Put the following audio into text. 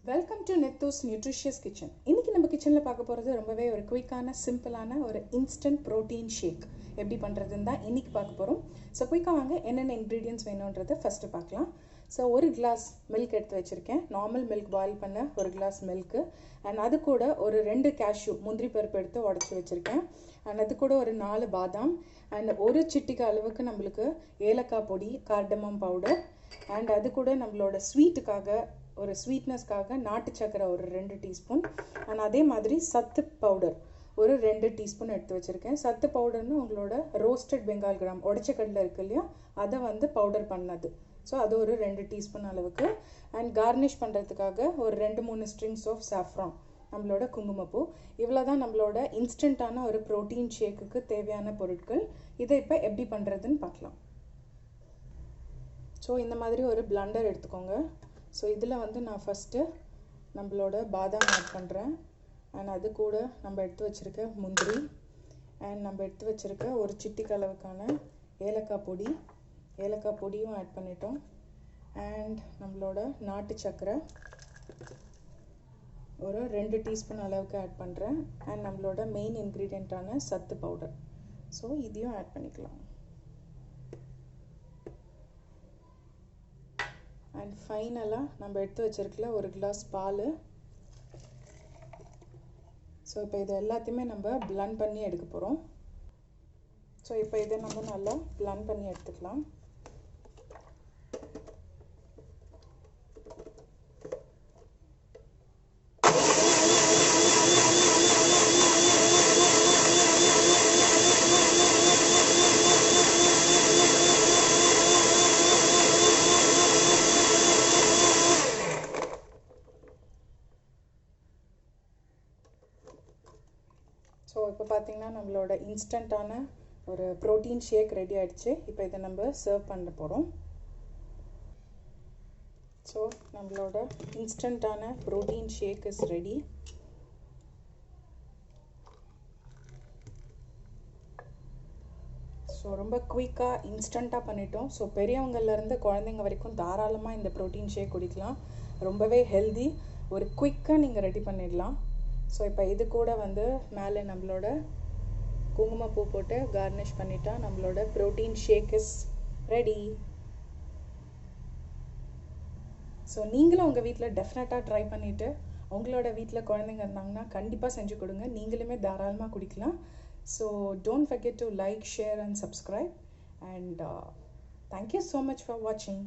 Welcome to Nithu's Nutritious Kitchen. இன்னைக்கு நம்ம கிச்சன்ல பார்க்க போறது ரொம்பவே ஒரு குயிக்கான சிம்பிளான ஒரு இன்ஸ்டன்ட் புரோட்டீன் ஷேக் எப்படி பண்றதுன்னு தான் இன்னைக்கு பார்க்க போறோம். சோ குயிக்கா வாங்க என்னென்ன இன்கிரிடியன்ட்ஸ் வேணும்ன்றதை ஃபர்ஸ்ட் பார்க்கலாம். சோ ஒரு கிளாஸ் மில்க் எடுத்து வச்சிருக்கேன். நார்மல் மில்க் பாயில் பண்ண ஒரு கிளாஸ் மில்க் and அது கூட ஒரு 2 cashew முந்திரி பருப்பு எடுத்து உடைச்சு வச்சிருக்கேன். and அது கூட ஒரு 4 பாதாம் and ஒரு சிட்டிகை அளவுக்கு நமக்கு ஏலக்காய் பொடி, cardamom powder and அது கூட நம்மளோட ஸ்வீட்டுக்காக ஒரு ஸ்வீட்னஸ்க்காக நாட்டு சக்கரை ஒரு 2 டீஸ்பூன் and அதே மாதிரி சத்து பவுடர் ஒரு 2 டீஸ்பூன் எடுத்து வச்சிருக்கேன். சத்து பவுடர்னு உங்களோட ரோஸ்டட் பெங்கால் கிராம் உடைச்ச கடலை இருக்கு இல்லையா, அதை வந்து பவுடர் பண்ணது. ஸோ அது ஒரு 2 டீஸ்பூன் அளவுக்கு அண்ட் கார்னிஷ் பண்ணுறதுக்காக ஒரு 2-3 ஸ்ட்ரிங்ஸ் ஆஃப் சாஃப்ரான் நம்மளோட குங்குமப்பூ. இவ்வளோ தான் நம்மளோட இன்ஸ்டண்ட்டான ஒரு ப்ரோட்டீன் ஷேக்குக்கு தேவையான பொருட்கள். இதை இப்போ எப்படி பண்ணுறதுன்னு பார்க்கலாம். ஸோ இந்த மாதிரி ஒரு பிளண்டர் எடுத்துக்கோங்க. ஸோ இதில் வந்து நான் ஃபஸ்ட்டு நம்மளோட பாதாம் ஆட் பண்ணுறேன் அண்ட் அது கூட நம்ம எடுத்து வச்சுருக்க முந்திரி அண்ட் நம்ம எடுத்து வச்சுருக்க ஒரு சிட்டிக்கு அளவுக்கான ஏலக்காய் பொடியும் ஆட் பண்ணிட்டோம் அண்ட் நம்மளோட நாட்டு சக்கரை ஒரு 2 டீஸ்பூன் அளவுக்கு ஆட் பண்ணுறேன் அண்ட் நம்மளோட மெயின் இன்க்ரீடியண்ட்டான சத்து பவுடர். ஸோ இதையும் ஆட் பண்ணிக்கலாம். அண்ட் ஃபைனலாக நம்ம எடுத்து வச்சிருக்கல ஒரு கிளாஸ் பால். ஸோ இப்போ இது எல்லாத்தையுமே நம்ம பிளண்ட் பண்ணி எடுக்க போகிறோம். ஸோ இப்போ இதை நம்ம நல்லா பிளண்ட் பண்ணி எடுத்துக்கலாம். ஸோ இப்போ பார்த்தீங்கன்னா நம்மளோட இன்ஸ்டண்ட்டான ஒரு ப்ரோட்டீன் ஷேக் ரெடி ஆகிடுச்சு. இப்போ இதை நம்ம சர்வ் பண்ண போகிறோம். ஸோ நம்மளோட இன்ஸ்டண்ட்டான protein shake is ready. So ரொம்ப குயிக்காக இன்ஸ்டண்ட்டாக பண்ணிட்டோம். ஸோ பெரியவங்கள்லேருந்து குழந்தைங்க வரைக்கும் தாராளமாக இந்த ப்ரோட்டீன் ஷேக் குடிக்கலாம். ரொம்பவே ஹெல்தி, ஒரு குயிக்காக நீங்கள் ரெடி பண்ணிடலாம். ஸோ இப்போ இது கூட வந்து மேலே நம்மளோட குங்குமப்பூ போட்டு கார்னிஷ் பண்ணிட்டா நம்மளோட protein shake is ready. So நீங்களும் உங்கள் வீட்டில் டெஃபினட்டாக ட்ரை பண்ணிவிட்டு உங்களோட வீட்டில் குழந்தைங்க இருந்தாங்கன்னா கண்டிப்பாக செஞ்சு கொடுங்க. நீங்களுமே தாராளமாக குடிக்கலாம். So don't forget to like, share and subscribe and thank you so much for வாட்சிங்.